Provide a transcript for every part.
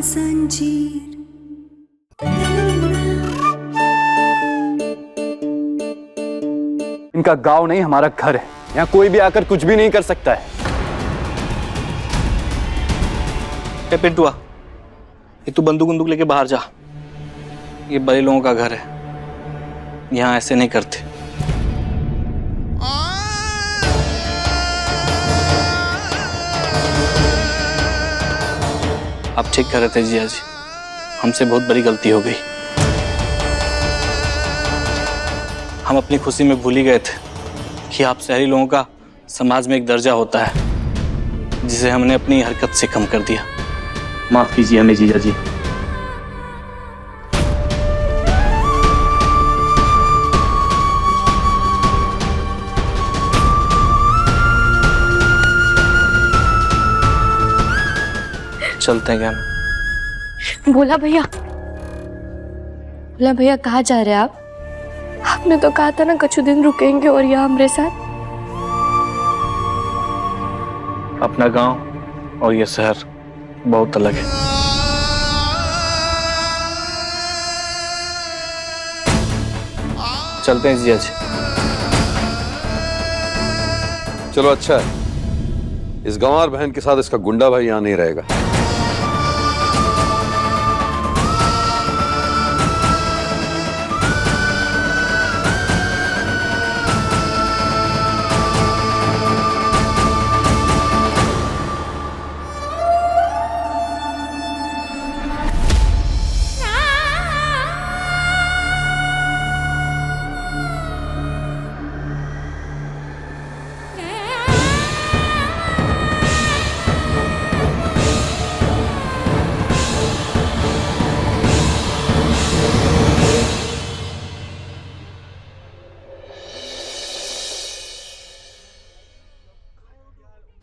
जंजीर। इनका गांव नहीं हमारा घर है, यहाँ कोई भी आकर कुछ भी नहीं कर सकता है। पिंटुआ, ये तू बंदूक लेके बाहर जा। ये बड़े लोगों का घर है, यहाँ ऐसे नहीं करते। आप ठीक कर रहे थे जिया जी, हमसे बहुत बड़ी गलती हो गई। हम अपनी खुशी में भूल ही गए थे कि आप शहरी लोगों का समाज में एक दर्जा होता है, जिसे हमने अपनी हरकत से कम कर दिया। माफ कीजिए हमें जीजा जी। चलते हैं क्या? भोला भैया, कहाँ जा रहे हैं आप? आपने तो कहा था ना कुछ दिन रुकेंगे और यहाँ हमारे साथ। अपना गांव और ये शहर बहुत अलग है। चलते हैं जिया जी। चलो अच्छा है, इस गंवार बहन के साथ इसका गुंडा भाई यहाँ नहीं रहेगा।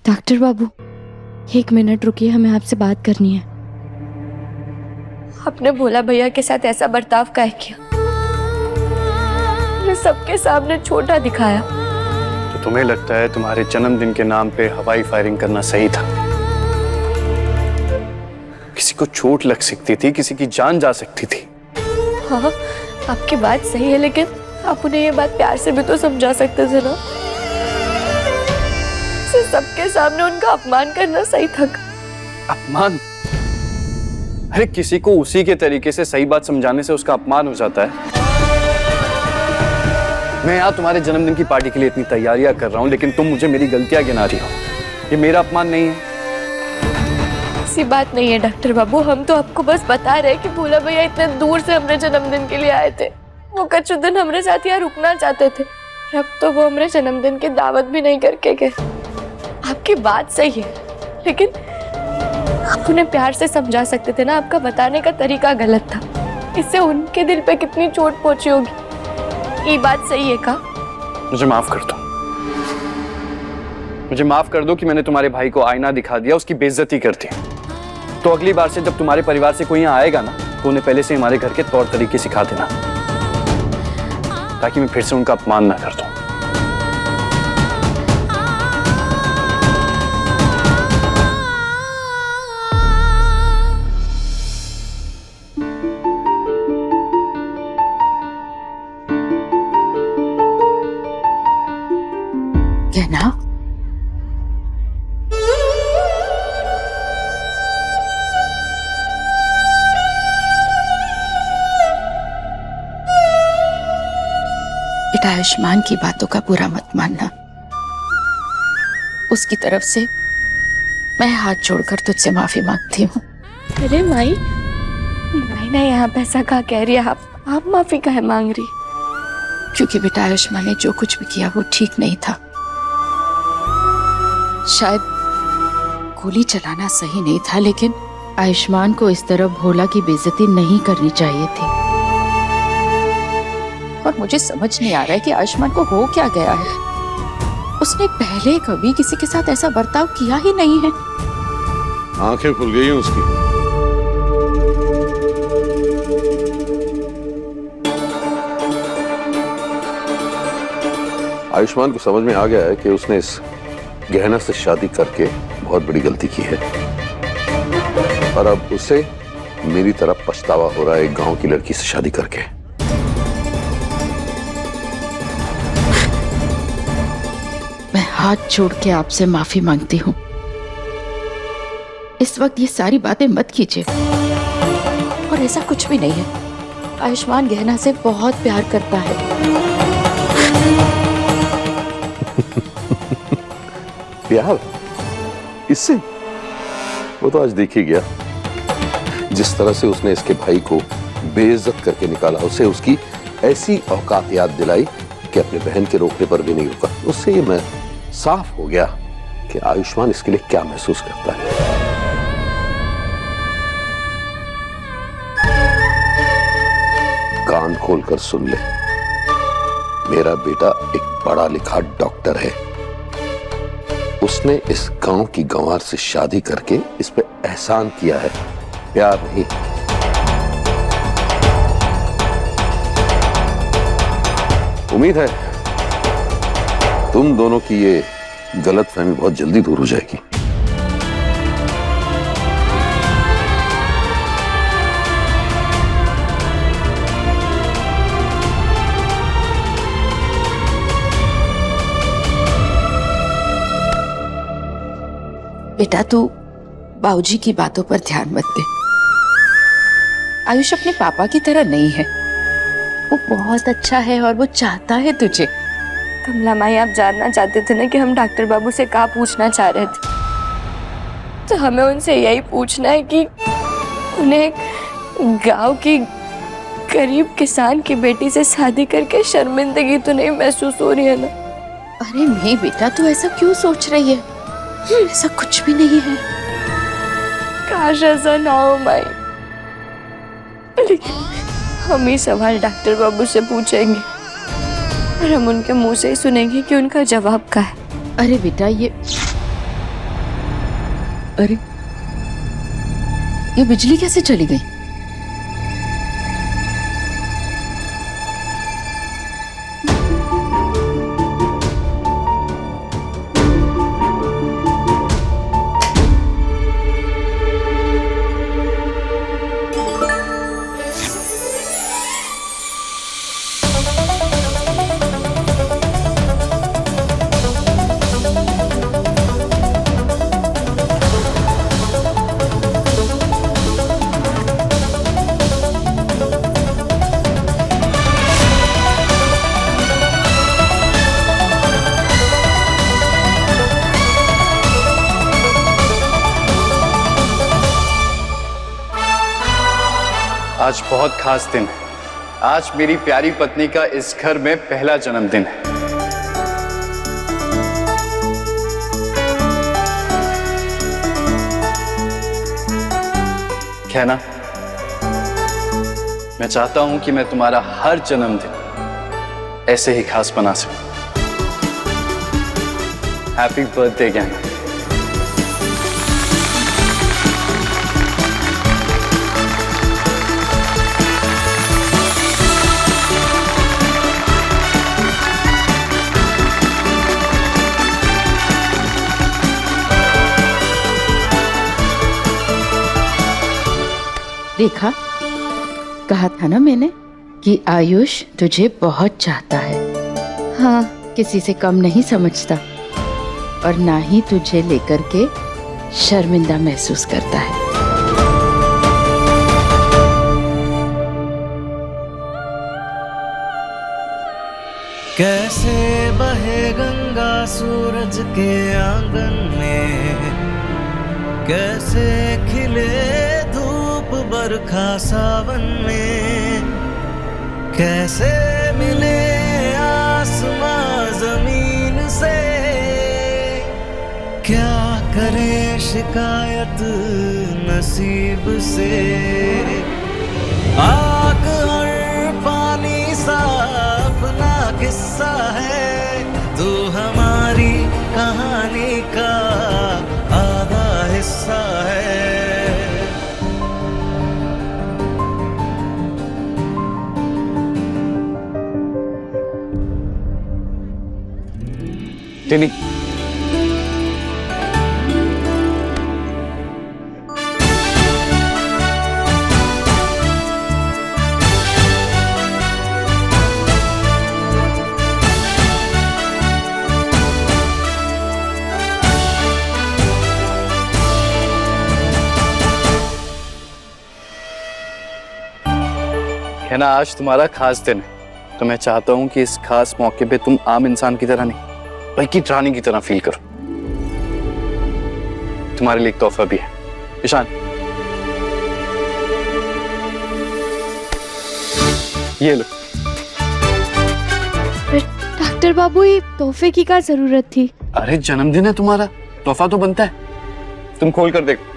डॉक्टर बाबू, 1 मिनट रुकिए, हमें आपसे बात करनी है। आपने भोला भैया के साथ ऐसा बर्ताव काहे किया? ने सबके सामने छोटा दिखाया। तो तुम्हें लगता है तुम्हारे जन्मदिन के नाम पे हवाई फायरिंग करना सही था? किसी को चोट लग सकती थी, किसी की जान जा सकती थी। हाँ, आपकी बात सही है, लेकिन आप उन्हें ये बात प्यार से भी तो समझा सकते थे ना। सबके सामने उनका अपमान करना सही था? अपमान? अरे किसी को उसी के तरीके से सही बात समझाने से उसका अपमान हो जाता है। मैं यहाँ तुम्हारे जन्मदिन की पार्टी के लिए इतनी तैयारियां कर रहा हूँ, लेकिन तुम मुझे मेरी गलतियां गिना रही हो। ये मेरा अपमान नहीं है? ऐसी बात नहीं है डॉक्टर बाबू, हम तो आपको बस बता रहे हैं कि भोला भैया इतने दूर से हमारे जन्मदिन के लिए आए थे। वो कुछ दिन हमारे साथ यहाँ रुकना चाहते थे, अब तो वो हमारे जन्मदिन की दावत भी नहीं करके गए। आपकी बात सही है, लेकिन आप उन्हें प्यार से समझा सकते थे ना। आपका बताने का तरीका गलत था, इससे उनके दिल पे कितनी चोट पहुंची होगी। ये बात सही है का? मुझे माफ कर दो, मुझे माफ कर दो कि मैंने तुम्हारे भाई को आईना दिखा दिया, उसकी बेइज्जती कर दी। तो अगली बार से जब तुम्हारे परिवार से कोई यहाँ आएगा ना, तो उन्हें पहले से हमारे घर के तौर तरीके सिखा देना, ताकि मैं फिर से उनका अपमान ना कर दूं। कहना बेटा, आयुष्मान की बातों का बुरा मत मानना। उसकी तरफ से मैं हाथ जोड़कर तुझसे माफी मांगती हूँ। अरे माई, ना यहाँ पैसा का कह रही है आप माफी काहे मांग रही? क्योंकि बेटा, आयुष्मान ने जो कुछ भी किया वो ठीक नहीं था। शायद गोली चलाना सही नहीं था, लेकिन आयुष्मान को इस तरह भोला की बेइज्जती नहीं करनी चाहिए थी। और मुझे समझ नहीं आ रहा है कि आयुष्मान को हो क्या गया है। उसने पहले कभी किसी के साथ ऐसा बर्ताव किया ही नहीं है। आंखें खुल गई हैं उसकी। आयुष्मान को समझ में आ गया है कि उसने इस गहना से शादी करके बहुत बड़ी गलती की है, और अब उसे मेरी तरफ पछतावा हो रहा है एक गांव की लड़की से शादी करके। मैं हाथ जोड़ के आपसे माफी मांगती हूँ। इस वक्त ये सारी बातें मत कीजिए। और ऐसा कुछ भी नहीं है। आयुष्मान गहना से बहुत प्यार करता है। प्यार इससे? वो तो आज देख ही गया जिस तरह से उसने इसके भाई को बेइज्जत करके निकाला। उसे उसकी ऐसी औकात याद दिलाई कि अपने बहन के रोकने पर भी नहीं रुका। उससे ये मैं साफ हो गया कि आयुष्मान इसके लिए क्या महसूस करता है। कान खोलकर सुन ले, मेरा बेटा एक पढ़ा लिखा डॉक्टर है। उसने इस गांव की गंवार से शादी करके इस पे एहसान किया है, प्यार नहीं। उम्मीद है तुम दोनों की ये गलतफहमी बहुत जल्दी दूर हो जाएगी। बेटा तू बाबूजी की बातों पर ध्यान मत दे। आयुष अपने पापा की तरह नहीं है। वो बहुत अच्छा है और वो चाहता है तुझे। कमला माई, आप जानना चाहते थे ना कि हम डॉक्टर बाबू से क्या पूछना चाह रहे थे, तो हमें उनसे यही पूछना है कि उन्हें गांव की गरीब किसान की बेटी से शादी करके शर्मिंदगी तो नहीं महसूस हो रही है ना? अरे नहीं बेटा, तू ऐसा क्यों सोच रही है? ऐसा कुछ भी नहीं है। काश ऐसा ना हो माई, लेकिन हम ही सवाल डॉक्टर बाबू से पूछेंगे और हम उनके मुंह से ही सुनेंगे कि उनका जवाब क्या है। अरे बेटा ये बिजली कैसे चली गई? आज बहुत खास दिन है। आज मेरी प्यारी पत्नी का इस घर में पहला जन्मदिन है। क्या ना, मैं चाहता हूं कि मैं तुम्हारा हर जन्मदिन ऐसे ही खास बना सकूं। हैप्पी बर्थडे गहना। देखा, कहा था ना मैंने कि आयुष तुझे बहुत चाहता है। हाँ, किसी से कम नहीं समझता और ना ही तुझे लेकर के शर्मिंदा महसूस करता है। कैसे बहे गंगा सूरज के आंगन में, कैसे खिले धूप बरखा सावन में, कैसे मिले आसमां जमीन से, क्या करे शिकायत नसीब से। आग और पानी सा अपना किस्सा है, तू हमारी कहानी का आधा हिस्सा है। टिनी, कहना आज तुम्हारा खास दिन है, तो मैं चाहता हूं कि इस खास मौके पे तुम आम इंसान की तरह नहीं बल्कि रानी की तरह फील करो। तुम्हारे लिए एक तोहफा भी है ईशान, ये लो। डॉक्टर बाबू ये तोहफे की क्या जरूरत थी? अरे जन्मदिन है तुम्हारा, तोहफा तो बनता है, तुम खोल कर देखो।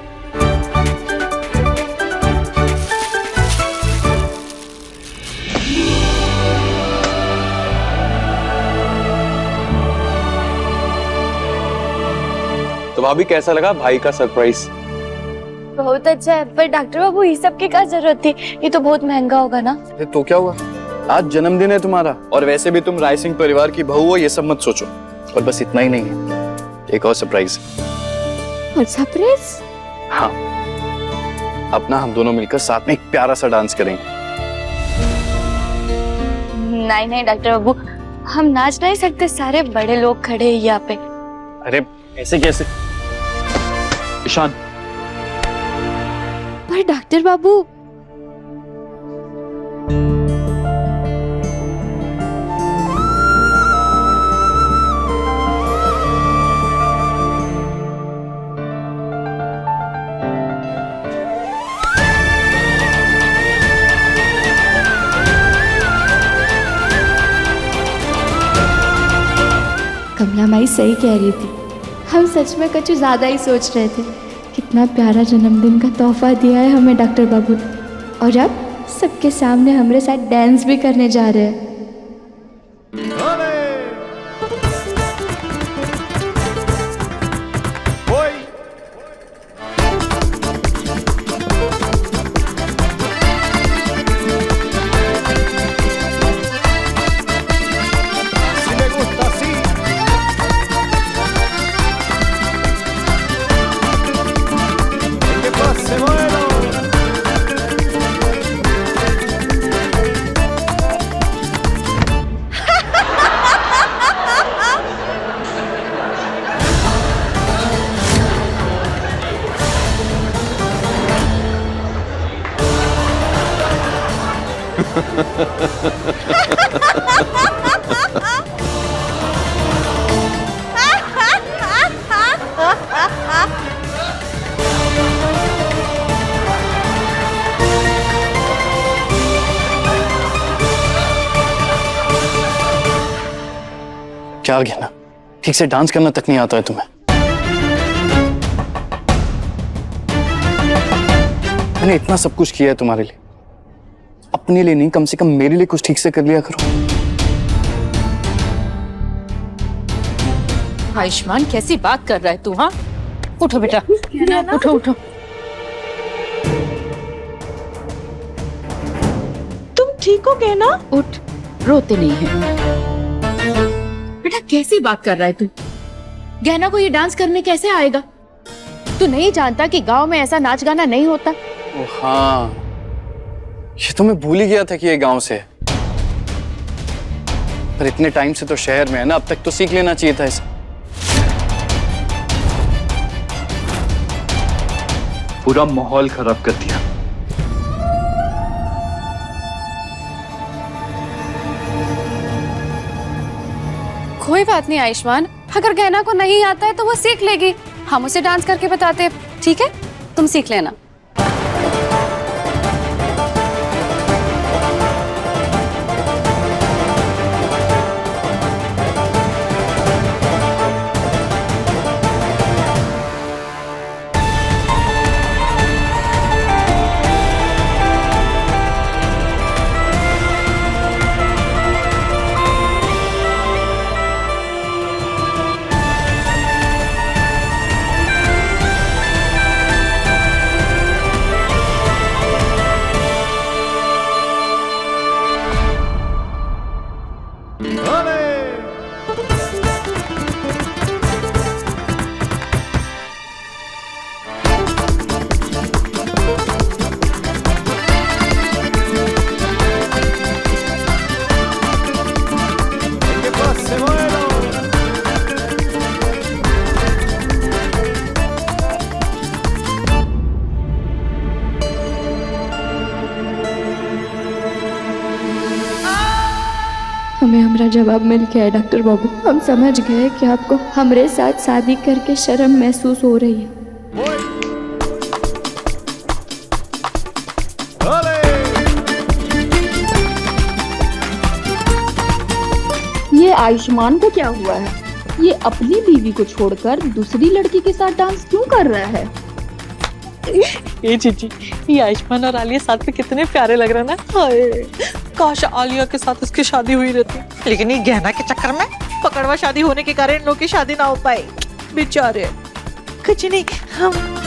तो भाभी कैसा लगा भाई का सरप्राइज? बहुत अच्छा है, पर डॉक्टर बाबू ये सब की क्या जरूरत थी? ये तो बहुत महंगा होगा ना। अरे तो क्या हुआ, आज जन्मदिन है तुम्हारा, और वैसे भी तुम राय सिंह परिवार की बहू हो, ये सब मत सोचो। और बस इतना ही नहीं है, एक और सरप्राइज। और सरप्राइज? हाँ, अपना हम दोनों मिलकर साथ में एक प्यारा सा डांस करेंगे। नहीं नहीं डॉक्टर बाबू, हम नाच नहीं सकते, सारे बड़े लोग खड़े हैं यहाँ पे। अरे ऐसे कैसे ईशान? पर डॉक्टर बाबू कमला माई सही कह रही थी, हम सच में कुछ ज्यादा ही सोच रहे थे। कितना प्यारा जन्मदिन का तोहफा दिया है हमें डॉक्टर बाबू ने, और अब सबके सामने हमारे साथ डांस भी करने जा रहे हैं। क्या आ गया ना, ठीक से डांस करना तक नहीं आता है तुम्हें? मैंने इतना सब कुछ किया है तुम्हारे लिए, अपने लिए नहीं, कम से कम मेरे लिए कुछ ठीक से कर लिया करो। आयुष्मान कैसी बात कर रहा है तू? हाँ, उठो बेटा, उठो उठो। तुम ठीक हो गए ना? उठ, रोते नहीं है बेटा। कैसी बात कर रहा है तू? गहना को ये डांस करने कैसे आएगा? तू नहीं जानता कि गांव में ऐसा नाच गाना नहीं होता? ओ हाँ, ये तो मैं भूल ही गया था कि ये गांव से है। पर इतने टाइम से तो शहर में है ना, अब तक तो सीख लेना चाहिए था इसे। पूरा माहौल खराब कर दिया। कोई बात नहीं आयुष्मान, अगर गहना को नहीं आता है तो वो सीख लेगी, हम उसे डांस करके बताते हैं, ठीक है? तुम सीख लेना। हमें हमारा जवाब मिल गया है डॉक्टर बाबू। हम समझ गए कि आपको हमरे साथ शादी करके शर्म महसूस हो रही है। ये आयुष्मान को क्या हुआ है? ये अपनी बीवी को छोड़कर दूसरी लड़की के साथ डांस क्यों कर रहा है? ये जीजी, ये आयुष्मान और आलिया साथ में कितने प्यारे लग रहे हैं ना। हाय, काश आलिया के साथ इसकी शादी हुई रहती, लेकिन ये गहना के चक्कर में पकड़वा शादी होने के कारण इन लोगों की शादी ना हो पाई। बेचारे। कुछ नहीं, हम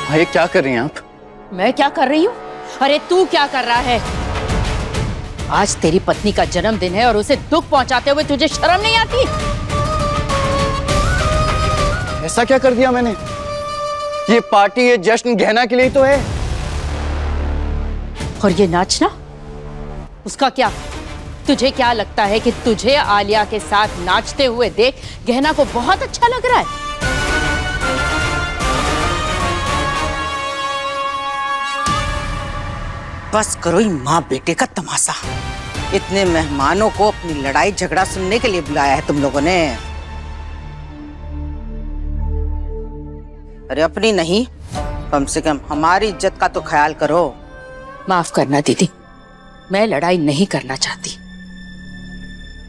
भाई क्या कर रही हैं आप? मैं क्या कर रही हूँ? अरे तू क्या कर रहा है? आज तेरी पत्नी का जन्मदिन है और उसे दुख पहुंचाते हुए तुझे शर्म नहीं आती? ऐसा क्या कर दिया मैंने? ये पार्टी, ये जश्न गहना के लिए तो है। और ये नाचना, उसका क्या? तुझे क्या लगता है कि तुझे आलिया के साथ नाचते हुए देख गहना को बहुत अच्छा लग रहा है? बस करो ही माँ बेटे का तमाशा। इतने मेहमानों को अपनी लड़ाई झगड़ा सुनने के लिए बुलाया है तुम लोगों ने। अरे अपनी नहीं, कम से कम हमारी इज्जत का तो ख्याल करो। माफ करना दीदी, मैं लड़ाई नहीं करना चाहती,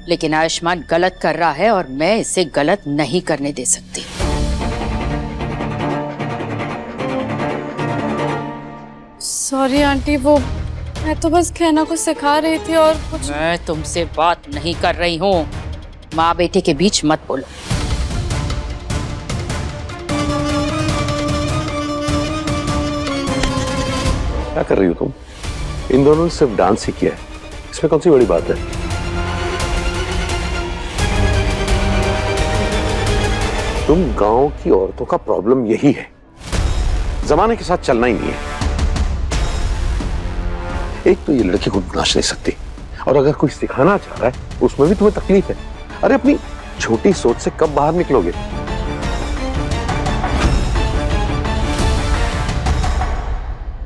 लेकिन आयुष्मान गलत कर रहा है और मैं इसे गलत नहीं करने दे सकती। सॉरी आंटी, वो मैं तो बस गहना को सिखा रही थी और कुछ। मैं तुमसे बात नहीं कर रही हूँ। माँ बेटे के बीच मत बोलो। क्या कर रही हो तुम? इन दोनों ने सिर्फ डांस ही किया है, इसमें कौन सी बड़ी बात है? तुम गांव की औरतों का प्रॉब्लम यही है, जमाने के साथ चलना ही नहीं है। एक तो ये लड़की को नाच नहीं सकती, और अगर कोई सिखाना चाह रहा है उसमें भी तुम्हें तकलीफ है। अरे अपनी छोटी सोच से कब बाहर निकलोगे?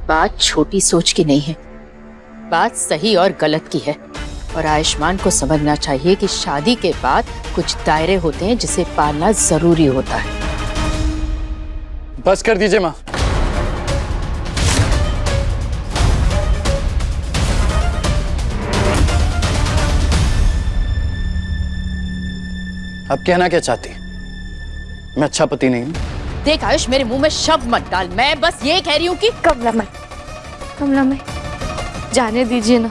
बात छोटी सोच की नहीं है, बात सही और गलत की है। और आयुष्मान को समझना चाहिए कि शादी के बाद कुछ दायरे होते हैं जिसे पालना जरूरी होता है। बस कर दीजिए माँ। अब कहना क्या चाहती? मैं अच्छा पति नहीं हूं? देख आयुष, मेरे मुंह में शब्द मत डाल। मैं बस ये कह रही हूँ कि कमला में जाने दीजिए ना,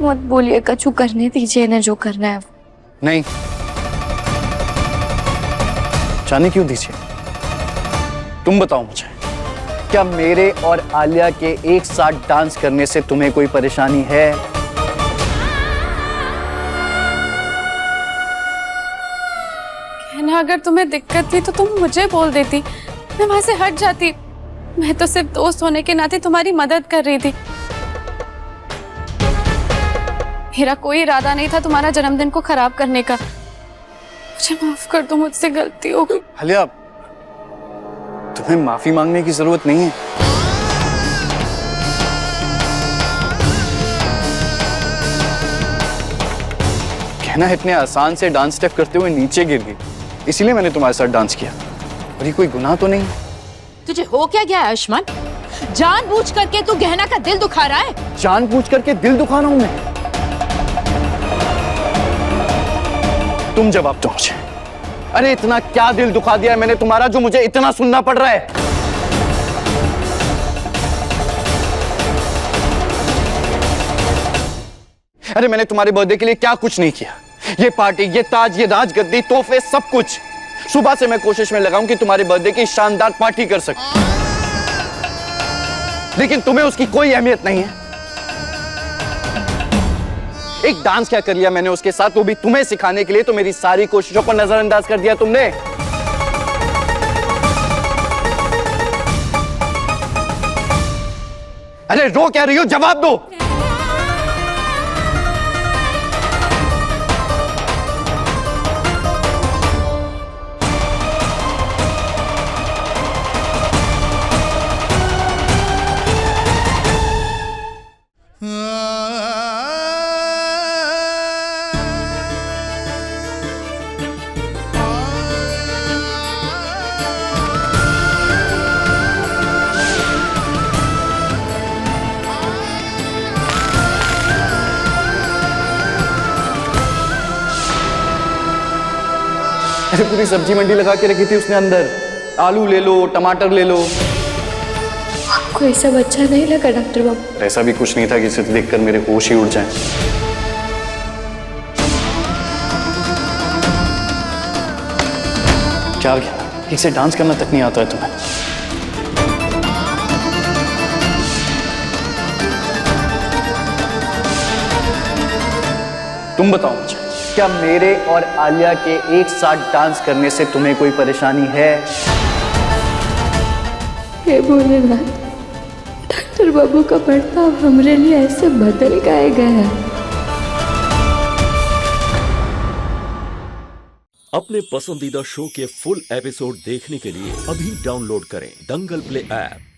मत बोलिए, कछु करने दीजिए ना जो करना है। नहीं, जाने क्यों दीजिए? तुम बताओ मुझे, क्या मेरे और आलिया के एक साथ डांस करने से तुम्हें कोई परेशानी है? कहना अगर तुम्हें दिक्कत थी तो तुम मुझे बोल देती, मैं वहां से हट जाती। मैं तो सिर्फ दोस्त होने के नाते तुम्हारी मदद कर रही थी। मेरा कोई इरादा नहीं था तुम्हारा जन्मदिन को खराब करने का। मुझे माफ कर दो, मुझसे गलती हो गई। आलिया, तुम्हें माफी मांगने की जरूरत नहीं है। कहना इतने आसान से डांस स्टेप करते हुए नीचे गिर गई, इसीलिए मैंने तुम्हारे साथ डांस किया। और ये कोई गुनाह तो नहीं? तुझे हो क्या गया आयुष्मान? जानबूझ करके तू गहना का दिल दुखा रहा है? जानबूझ करके दिल दुखा रहा हूं मैं? तुम जवाब दो मुझे। अरे इतना क्या दिल दुखा दिया है मैंने तुम्हारा जो मुझे इतना सुनना पड़ रहा है? अरे मैंने तुम्हारे बर्थडे के लिए क्या कुछ नहीं किया। ये पार्टी, ये ताज, ये राजगद्दी, तोहफे, सब कुछ। सुबह से मैं कोशिश में लगाऊं कि तुम्हारे बर्थडे की शानदार पार्टी कर सकूं, लेकिन तुम्हें उसकी कोई अहमियत नहीं है। एक डांस क्या कर लिया मैंने उसके साथ, वो भी तुम्हें सिखाने के लिए, तो मेरी सारी कोशिशों को नजरअंदाज कर दिया तुमने। अरे रो क्या रही हो, जवाब दो। अरे पूरी सब्जी मंडी लगा के रखी थी उसने अंदर। आलू ले लो, टमाटर ले लो। आपको ये सब अच्छा नहीं लगा डॉक्टर बाबू? ऐसा भी कुछ नहीं था कि इसे देखकर मेरे होश ही उड़ जाएं। क्या गया? ठीक से डांस करना तक नहीं आता है तुम्हें? तुम बताओ मुझे, क्या मेरे और आलिया के एक साथ डांस करने से तुम्हें कोई परेशानी है? हे भोलेनाथ, डॉक्टर बाबू का बर्ताव हमरे लिए ऐसे बदल गए है। अपने पसंदीदा शो के फुल एपिसोड देखने के लिए अभी डाउनलोड करें दंगल प्ले ऐप।